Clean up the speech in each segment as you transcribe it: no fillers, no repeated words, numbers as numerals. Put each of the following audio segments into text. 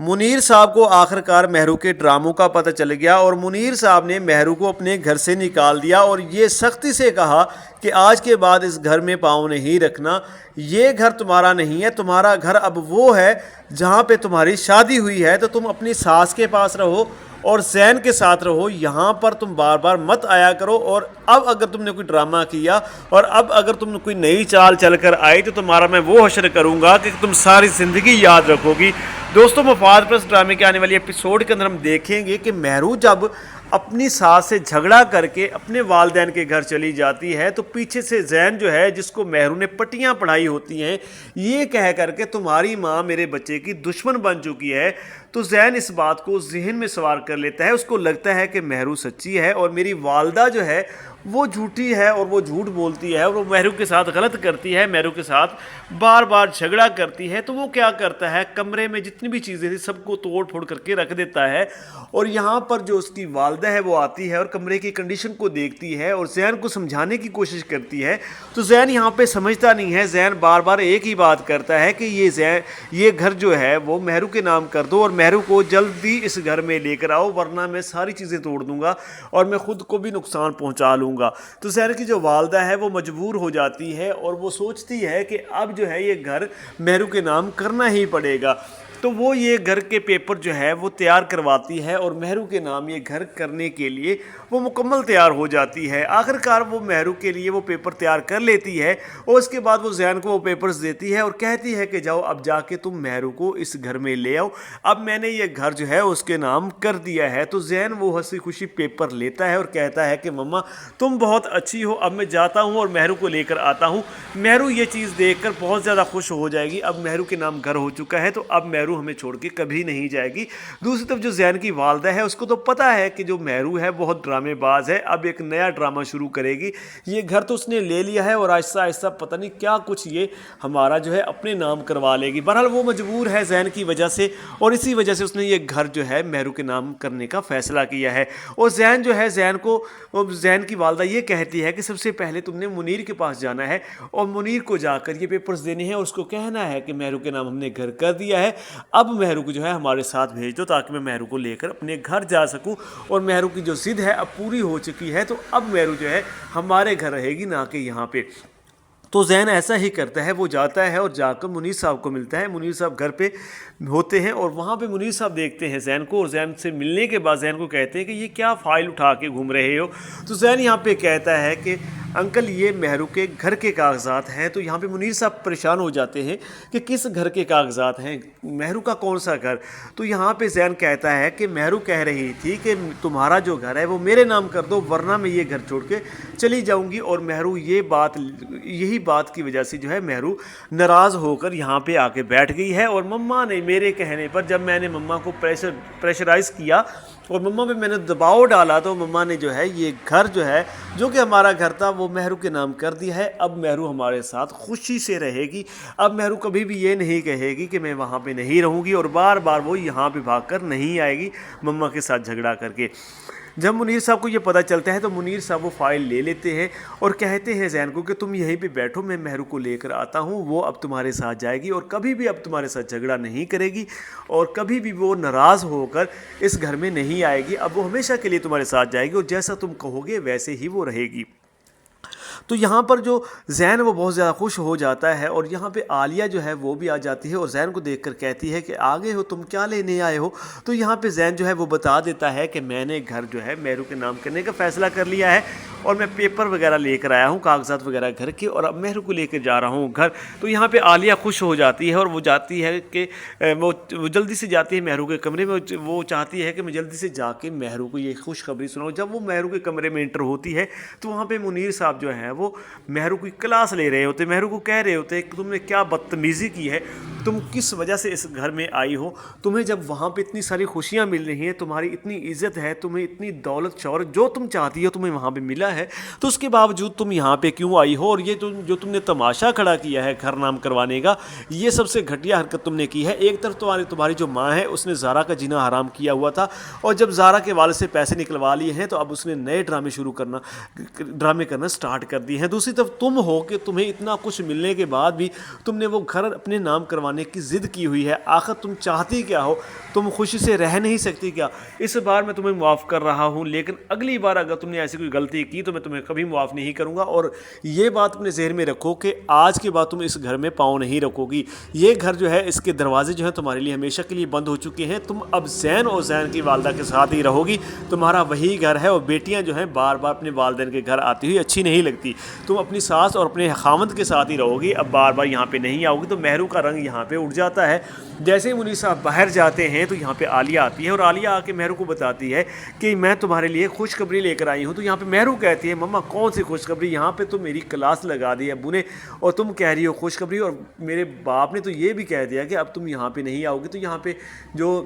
منیر صاحب کو آخرکار مہرو کے ڈراموں کا پتہ چل گیا اور منیر صاحب نے مہرو کو اپنے گھر سے نکال دیا اور یہ سختی سے کہا کہ آج کے بعد اس گھر میں پاؤں نہیں رکھنا، یہ گھر تمہارا نہیں ہے، تمہارا گھر اب وہ ہے جہاں پہ تمہاری شادی ہوئی ہے، تو تم اپنی ساس کے پاس رہو اور زین کے ساتھ رہو، یہاں پر تم بار بار مت آیا کرو، اور اب اگر تم نے کوئی ڈرامہ کیا اور اب اگر تم نے کوئی نئی چال چل کر آئی تو تمہارا میں وہ حشر کروں گا کہ تم ساری زندگی یاد رکھو گی۔ دوستوں، مفاد پرست ڈرامے کے آنے والی ایپیسوڈ کے اندر ہم دیکھیں گے کہ مہرو جب اپنی ساس سے جھگڑا کر کے اپنے والدین کے گھر چلی جاتی ہے تو پیچھے سے زین جو ہے، جس کو مہرو نے پٹیاں پڑھائی ہوتی ہیں، یہ کہہ کر کے تمہاری ماں میرے بچے کی دشمن بن چکی ہے، تو زین اس بات کو ذہن میں سوار کر لیتا ہے۔ اس کو لگتا ہے کہ مہرو سچی ہے اور میری والدہ جو ہے وہ جھوٹی ہے اور وہ جھوٹ بولتی ہے اور وہ مہرو کے ساتھ غلط کرتی ہے، مہرو کے ساتھ بار بار جھگڑا کرتی ہے۔ تو وہ کیا کرتا ہے، کمرے میں جتنی بھی چیزیں تھیں سب کو توڑ پھوڑ کر کے رکھ دیتا ہے، اور یہاں پر جو اس کی والدہ ہے وہ آتی ہے اور کمرے کی کنڈیشن کو دیکھتی ہے اور زین کو سمجھانے کی کوشش کرتی ہے، تو زین یہاں پہ سمجھتا نہیں ہے۔ زین بار بار ایک ہی بات کرتا ہے کہ یہ گھر جو ہے وہ مہرو کے نام کر دو اور مہرو کو جلدی اس گھر میں لے کر آؤ، ورنہ میں ساری چیزیں توڑ دوں گا اور میں خود کو بھی نقصان پہنچا لوں گا۔ تو زین کی جو والدہ ہے وہ مجبور ہو جاتی ہے اور وہ سوچتی ہے کہ اب جو ہے یہ گھر مہرو کے نام کرنا ہی پڑے گا، تو وہ یہ گھر کے پیپر جو ہے وہ تیار کرواتی ہے اور مہرو کے نام یہ گھر کرنے کے لیے وہ مکمل تیار ہو جاتی ہے۔ آخرکار وہ مہرو کے لیے وہ پیپر تیار کر لیتی ہے اور اس کے بعد وہ زین کو وہ پیپرز دیتی ہے اور کہتی ہے کہ جاؤ اب جا کے تم مہرو کو اس گھر میں لے آؤ، اب میں نے یہ گھر جو ہے اس کے نام کر دیا ہے۔ تو زین وہ ہنسی خوشی پیپر لیتا ہے اور کہتا ہے کہ مما تم بہت اچھی ہو، اب میں جاتا ہوں اور مہرو کو لے کر آتا ہوں۔ مہرو یہ چیز دیکھ کر بہت زیادہ خوش ہو جائے گی، اب مہرو کے نام گھر ہو چکا ہے تو اب مہرو ہمیں چھوڑ کے کبھی نہیں جائے گی۔ دوسری طرف جو زین کی والدہ ہے اس کو تو پتہ ہے کہ جو مہرو ہے بہت ڈرامے باز ہے، اب ایک نیا ڈرامہ شروع کرے گی، یہ گھر تو اس نے لے لیا ہے اور آہستہ آہستہ پتہ نہیں کیا کچھ یہ ہمارا جو ہے اپنے نام کروا لے گی۔ بہرحال وہ مجبور ہے زین کی وجہ سے اور اسی وجہ سے اس نے یہ گھر جو ہے مہرو کے نام کرنے کا فیصلہ کیا ہے۔ اور زین جو ہے زین کی والدہ یہ کہتی ہے کہ سب سے پہلے تم نے منیر کے پاس جانا ہے اور منیر کو جا کر یہ پیپرز دینے ہیں اور اس کو کہنا ہے کہ مہرو کے نام ہم نے گھر کر دیا ہے، اب مہرو کو جو ہے ہمارے ساتھ بھیج دو تاکہ میں مہرو کو لے کر اپنے گھر جا سکوں، اور مہرو کی جو ضد ہے اب پوری ہو چکی ہے، تو اب مہرو جو ہے ہمارے گھر رہے گی نہ کہ یہاں پہ۔ تو زین ایسا ہی کرتا ہے، وہ جاتا ہے اور جا کر منیر صاحب کو ملتا ہے۔ منیر صاحب گھر پہ ہوتے ہیں اور وہاں پہ منیر صاحب دیکھتے ہیں زین کو، اور زین سے ملنے کے بعد زین کو کہتے ہیں کہ یہ کیا فائل اٹھا کے گھوم رہے ہو؟ تو زین یہاں پہ کہتا ہے کہ انکل یہ مہرو کے گھر کے کاغذات ہیں۔ تو یہاں پہ منیر صاحب پریشان ہو جاتے ہیں کہ کس گھر کے کاغذات ہیں، مہرو کا کون سا گھر؟ تو یہاں پہ زین کہتا ہے کہ مہرو کہہ رہی تھی کہ تمہارا جو گھر ہے وہ میرے نام کر دو ورنہ میں یہ گھر چھوڑ کے چلی جاؤں گی، اور مہرو یہی بات کی وجہ سے جو ہے مہرو ناراض ہو کر یہاں پہ آ کے بیٹھ گئی ہے، اور مما نے میرے کہنے پر جب میں نے مما کو پریشرائز کیا اور مما پہ میں نے دباؤ ڈالا تو مما نے جو ہے یہ گھر جو ہے جو کہ ہمارا گھر تھا وہ مہرو کے نام کر دیا ہے۔ اب مہرو ہمارے ساتھ خوشی سے رہے گی، اب مہرو کبھی بھی یہ نہیں کہے گی کہ میں وہاں پہ نہیں رہوں گی، اور بار بار وہ یہاں پہ بھاگ کر نہیں آئے گی مما کے ساتھ جھگڑا کر کے۔ جب منیر صاحب کو یہ پتہ چلتا ہے تو منیر صاحب وہ فائل لے لیتے ہیں اور کہتے ہیں زین کو کہ تم یہیں پہ بیٹھو، میں مہرو کو لے کر آتا ہوں، وہ اب تمہارے ساتھ جائے گی اور کبھی بھی اب تمہارے ساتھ جھگڑا نہیں کرے گی اور کبھی بھی وہ ناراض ہو کر اس گھر میں نہیں آئے گی، اب وہ ہمیشہ کے لیے تمہارے ساتھ جائے گی اور جیسا تم کہو گے ویسے ہی وہ رہے گی۔ تو یہاں پر جو زین وہ بہت زیادہ خوش ہو جاتا ہے، اور یہاں پہ عالیہ جو ہے وہ بھی آ جاتی ہے اور زین کو دیکھ کر کہتی ہے کہ آگے ہو تم کیا لینے آئے ہو؟ تو یہاں پہ زین جو ہے وہ بتا دیتا ہے کہ میں نے گھر جو ہے مہرو کے نام کرنے کا فیصلہ کر لیا ہے اور میں پیپر وغیرہ لے کر آیا ہوں، کاغذات وغیرہ گھر کے، اور اب مہرو کو لے کے جا رہا ہوں گھر۔ تو یہاں پہ عالیہ خوش ہو جاتی ہے اور وہ جاتی ہے کہ وہ جلدی سے جاتی ہے مہرو کے کمرے میں، وہ چاہتی ہے کہ میں جلدی سے جا کے مہرو کو یہ خوشخبری سناؤں۔ جب وہ مہرو کے کمرے میں انٹر ہوتی ہے تو وہاں پہ منیر صاحب جو ہیں وہ مہرو کی کلاس لے رہے ہوتے، مہرو کو کہہ رہے ہوتے کہ تم نے کیا بدتمیزی کی ہے، تم کس وجہ سے اس گھر میں آئی ہو، تمہیں جب وہاں پہ اتنی ساری خوشیاں مل رہی ہیں، تمہاری اتنی عزت ہے، تمہیں اتنی دولت شہرت جو تم چاہتی ہو تمہیں وہاں پہ ملا ہے، تو اس کے باوجود تم یہاں پہ کیوں آئی ہو؟ اور یہ جو تم نے تماشا کھڑا کیا ہے گھر نام کروانے کا، یہ سب سے گھٹیا حرکت تم نے کی ہے۔ ایک طرف تمہاری جو ماں ہے اس نے زارا کا جینا حرام کیا ہوا تھا، اور جب زارا کے والد سے پیسے نکلوا لیے ہیں تو اب اس نے نئے ڈرامے کرنا سٹارٹ کر دی ہیں، دوسری طرف تم ہو کہ تمہیں اتنا کچھ ملنے کے بعد بھی تم نے وہ گھر اپنے نام کروانے کی ضد کی ہوئی ہے۔ آخر تم چاہتی کیا ہو؟ تم خوشی سے رہ نہیں سکتی کیا؟ اس بار میں تمہیں معاف کر رہا ہوں، لیکن اگلی بار اگر تم نے ایسی کوئی غلطی کی تو میں تمہیں کبھی معاف نہیں کروں گا، اور یہ بات اپنے ذہن میں رکھو کہ آج کے بعد تم اس گھر میں پاؤں نہیں رکھو گی۔ یہ گھر جو ہے اس کے دروازے جو ہیں تمہارے لیے ہمیشہ کے لیے بند ہو چکے ہیں۔ تم اب زین اور زین کی والدہ کے ساتھ ہی رہو گی، تمہارا وہی گھر ہے، اور بیٹیاں جو ہیں بار بار اپنے والدین کے گھر آتی ہوئی اچھی نہیں لگتی۔ تم اپنی ساس اور اپنے خاوند کے ساتھ ہی رہو گی، اب بار بار یہاں پہ نہیں آؤ گی۔ تو مہرو کا رنگ یہاں پہ اٹھ جاتا ہے۔ جیسے ہی منیر صاحب باہر جاتے ہیں تو یہاں پہ عالیہ آتی ہے، اور عالیہ آ کے مہرو کو بتاتی ہے کہ میں تمہارے لیے خوشخبری لے کر آئی ہوں۔ تو یہاں پہ مہرو کہتی ہے مما کون سی خوشخبری؟ یہاں پہ تو میری کلاس لگا دی ابو نے، اور تم کہہ رہی ہو خوشخبری، اور میرے باپ نے تو یہ بھی کہہ دیا کہ اب تم یہاں پہ نہیں آؤ گی۔ تو یہاں پہ جو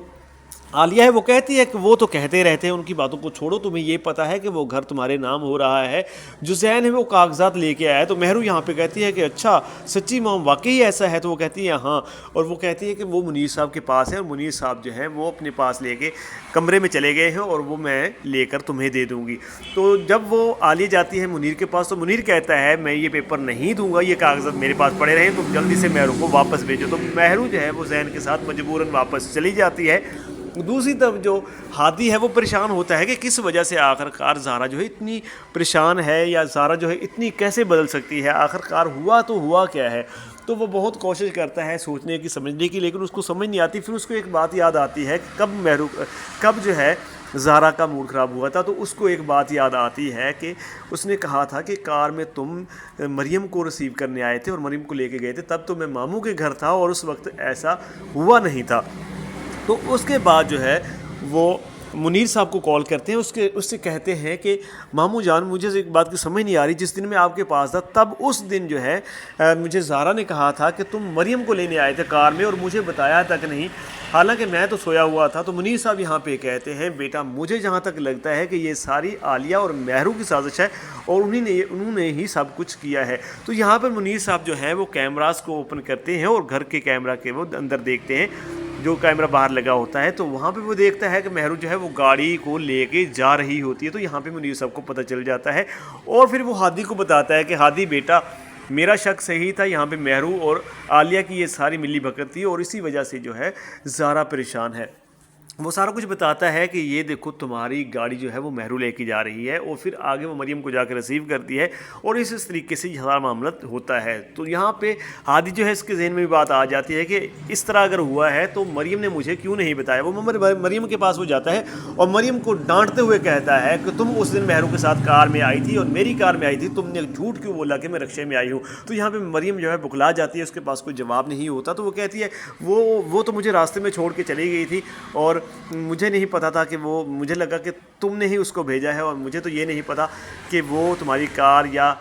عالیہ ہے وہ کہتی ہے کہ وہ تو کہتے رہتے ہیں، ان کی باتوں کو چھوڑو، تمہیں یہ پتہ ہے کہ وہ گھر تمہارے نام ہو رہا ہے، جو زین ہے وہ کاغذات لے کے آیا ہے۔ تو مہرو یہاں پہ کہتی ہے کہ اچھا سچی مام واقعی ایسا ہے؟ تو وہ کہتی ہے ہاں، اور وہ کہتی ہے کہ وہ منیر صاحب کے پاس ہے، اور منیر صاحب جو ہے وہ اپنے پاس لے کے کمرے میں چلے گئے ہیں، اور وہ میں لے کر تمہیں دے دوں گی۔ تو جب وہ عالیہ جاتی ہے منیر کے پاس تو منیر کہتا ہے میں یہ پیپر نہیں دوں گا، یہ کاغذات میرے پاس پڑے رہیں، تم جلدی سے مہرو کو واپس بھیجو۔ تو مہرو جو ہے وہ زین کے ساتھ مجبوراً واپس چلی جاتی ہے۔ دوسری طرف جو ہادی ہے وہ پریشان ہوتا ہے کہ کس وجہ سے آخر کار زہرا جو ہے اتنی پریشان ہے، یا زہرا جو ہے اتنی کیسے بدل سکتی ہے، آخر کار ہوا تو ہوا کیا ہے۔ تو وہ بہت کوشش کرتا ہے سوچنے کی سمجھنے کی، لیکن اس کو سمجھ نہیں آتی۔ پھر اس کو ایک بات یاد آتی ہے کہ کب جو ہے زہرا کا موڈ خراب ہوا تھا، تو اس کو ایک بات یاد آتی ہے کہ اس نے کہا تھا کہ کار میں تم مریم کو ریسیو کرنے آئے تھے اور مریم کو لے کے گئے تھے، تب تو میں ماموں کے گھر تھا اور اس وقت ایسا ہوا نہیں تھا۔ تو اس کے بعد جو ہے وہ منیر صاحب کو کال کرتے ہیں، اس سے کہتے ہیں کہ ماموں جان مجھے ایک بات کی سمجھ نہیں آ رہی، جس دن میں آپ کے پاس تھا تب اس دن جو ہے مجھے زہرا نے کہا تھا کہ تم مریم کو لینے آئے تھے کار میں، اور مجھے بتایا تک نہیں، حالانکہ میں تو سویا ہوا تھا۔ تو منیر صاحب یہاں پہ کہتے ہیں بیٹا مجھے جہاں تک لگتا ہے کہ یہ ساری عالیہ اور مہرو کی سازش ہے، اور انہوں نے ہی سب کچھ کیا ہے۔ تو یہاں پر منیر صاحب جو ہیں وہ کیمراز کو اوپن کرتے ہیں، اور گھر کے کیمرہ کے وہ اندر دیکھتے ہیں، جو کیمرہ باہر لگا ہوتا ہے، تو وہاں پہ وہ دیکھتا ہے کہ مہرو جو ہے وہ گاڑی کو لے کے جا رہی ہوتی ہے۔ تو یہاں پہ منیر صاحب کو پتہ چل جاتا ہے، اور پھر وہ ہادی کو بتاتا ہے کہ ہادی بیٹا میرا شک صحیح تھا، یہاں پہ مہرو اور عالیہ کی یہ ساری ملی بھگت تھی، اور اسی وجہ سے جو ہے زہرا پریشان ہے۔ وہ سارا کچھ بتاتا ہے کہ یہ دیکھو تمہاری گاڑی جو ہے وہ مہرو لے کے جا رہی ہے، اور پھر آگے وہ مریم کو جا کے ریسیو کرتی ہے، اور اس طریقے سے یہ سارا معاملہ ہوتا ہے۔ تو یہاں پہ ہادی جو ہے اس کے ذہن میں بھی بات آ جاتی ہے کہ اس طرح اگر ہوا ہے تو مریم نے مجھے کیوں نہیں بتایا۔ وہ مریم کے پاس وہ جاتا ہے اور مریم کو ڈانٹتے ہوئے کہتا ہے کہ تم اس دن مہرو کے ساتھ کار میں آئی تھی اور میری کار میں آئی تھی، تم نے جھوٹ کیوں بولا کہ میں رکشے میں آئی ہوں۔ تو یہاں پہ مریم جو ہے بکلا جاتی ہے، اس کے پاس کوئی جواب نہیں ہوتا۔ تو وہ کہتی ہے وہ تو مجھے راستے میں چھوڑ کے چلی گئی تھی، اور مجھے نہیں پتا تھا کہ وہ، مجھے لگا کہ تم نے ہی اس کو بھیجا ہے، اور مجھے تو یہ نہیں پتا کہ وہ تمہاری کار یا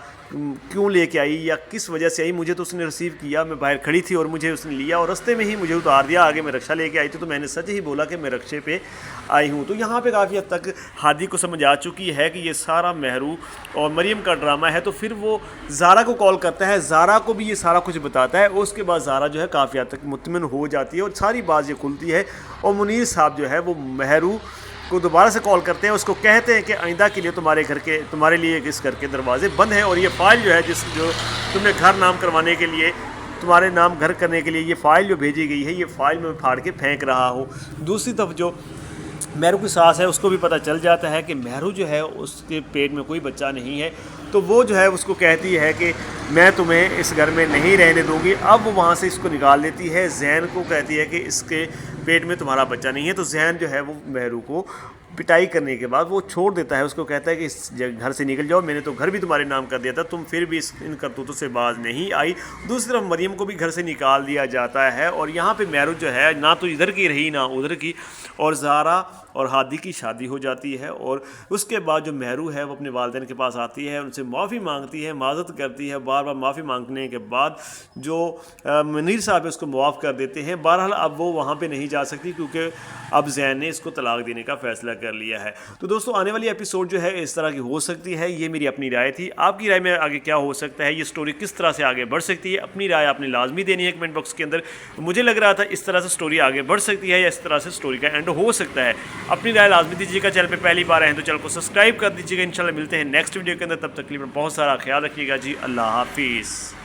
کیوں لے کے آئی یا کس وجہ سے آئی۔ مجھے تو اس نے ریسیو کیا، میں باہر کھڑی تھی اور مجھے اس نے لیا اور رستے میں ہی مجھے اتار دیا، آگے میں رکشہ لے کے آئی تھی، تو میں نے سچ ہی بولا کہ میں رکشے پہ آئی ہوں۔ تو یہاں پہ کافی حد تک ہادی کو سمجھ آ چکی ہے کہ یہ سارا مہرو اور مریم کا ڈرامہ ہے۔ تو پھر وہ زہرا کو کال کرتا ہے، زہرا کو بھی یہ سارا کچھ بتاتا ہے، اور اس کے بعد زہرا جو ہے کافی حد تک مطمئن ہو جاتی ہے، اور ساری بات یہ کھلتی ہے۔ اور منیر صاحب جو ہے وہ مہرو کو دوبارہ سے کال کرتے ہیں، اس کو کہتے ہیں کہ آئندہ کے لیے تمہارے لیے اس گھر کے دروازے بند ہیں، اور یہ فائل جو ہے جو تم نے گھر نام کروانے کے لیے، تمہارے نام گھر کرنے کے لیے یہ فائل جو بھیجی گئی ہے، یہ فائل میں پھاڑ کے پھینک رہا ہوں۔ دوسری طرف جو مہرو کی ساس ہے اس کو بھی پتہ چل جاتا ہے کہ مہرو جو ہے اس کے پیٹ میں کوئی بچہ نہیں ہے، تو وہ جو ہے اس کو کہتی ہے کہ میں تمہیں اس گھر میں نہیں رہنے دوں گی۔ اب وہ وہاں سے اس کو نکال دیتی ہے، زین کو کہتی ہے کہ اس کے پیٹ میں تمہارا بچہ نہیں ہے۔ تو زین جو ہے وہ مہرو کو پٹائی کرنے کے بعد وہ چھوڑ دیتا ہے، اس کو کہتا ہے کہ اس گھر سے نکل جاؤ، میں نے تو گھر بھی تمہارے نام کر دیا تھا، تم پھر بھی ان کرتوتوں سے باز نہیں آئی۔ دوسری طرف مریم کو بھی گھر سے نکال دیا جاتا ہے، اور یہاں پہ مہرو جو ہے نہ تو ادھر کی رہی نہ ادھر کی، اور زہرا اور ہادی کی شادی ہو جاتی ہے۔ اور اس کے بعد جو مہرو ہے وہ اپنے والدین کے پاس آتی ہے، ان سے معافی مانگتی ہے، معذرت کرتی ہے، بار بار معافی مانگنے کے بعد جو منیر صاحب اس کو معاف کر دیتے ہیں۔ بہرحال اب وہ وہاں پہ نہیں جا سکتی، کیونکہ اب زین نے اس کو طلاق دینے کا فیصلہ کر لیا ہے. تو دوستوں آنے والی ایپیسوڈ جو ہے اس طرح کی ہو سکتی ہے, یہ میری اپنی رائے تھی. آپ کی رائے میں آگے کیا ہو سکتا ہے, یہ سٹوری کس طرح سے آگے بڑھ سکتی ہے, اپنی رائے آپ نے لازمی دینی ہے کمنٹ باکس کے اندر. مجھے لگ رہا تھا اس طرح سے سٹوری آگے بڑھ سکتی ہے یا اس طرح سے سٹوری کا اینڈ ہو سکتا ہے. اپنی رائے لازمی دیجیے گا. چینل پہ پہلی بار ہیں تو چینل کو سبسکرائب کر دیجیے گا. انشاءاللہ ملتے ہیں نیکسٹ ویڈیو کے اندر, تب تک کے لیے بہت سارا خیال رکھیے گا جی. اللہ حافظ.